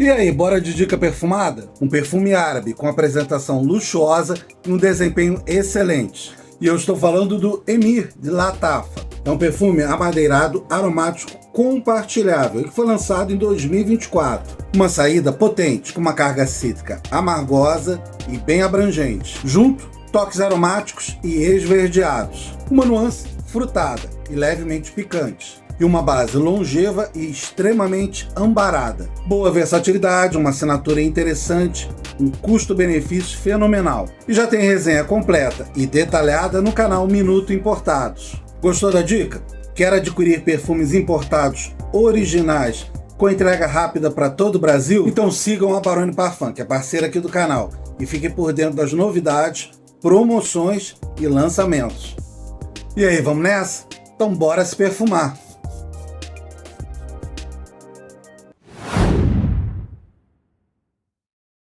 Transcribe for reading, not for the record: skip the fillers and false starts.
E aí, bora de dica perfumada? Um perfume árabe com apresentação luxuosa e um desempenho excelente. E eu estou falando do Emir de Latafa. É um perfume amadeirado aromático compartilhável que foi lançado em 2024. Uma saída potente com uma carga cítrica amargosa e bem abrangente. Junto, toques aromáticos e esverdeados. Uma nuance frutada e levemente picante. E uma base longeva e extremamente ambarada. Boa versatilidade, uma assinatura interessante, um custo-benefício fenomenal. E já tem resenha completa e detalhada no canal Minuto Importados. Gostou da dica? Quer adquirir perfumes importados originais com entrega rápida para todo o Brasil? Então sigam a Barone Parfum, que é parceira aqui do canal, e fiquem por dentro das novidades, promoções e lançamentos. E aí, vamos nessa? Então bora se perfumar!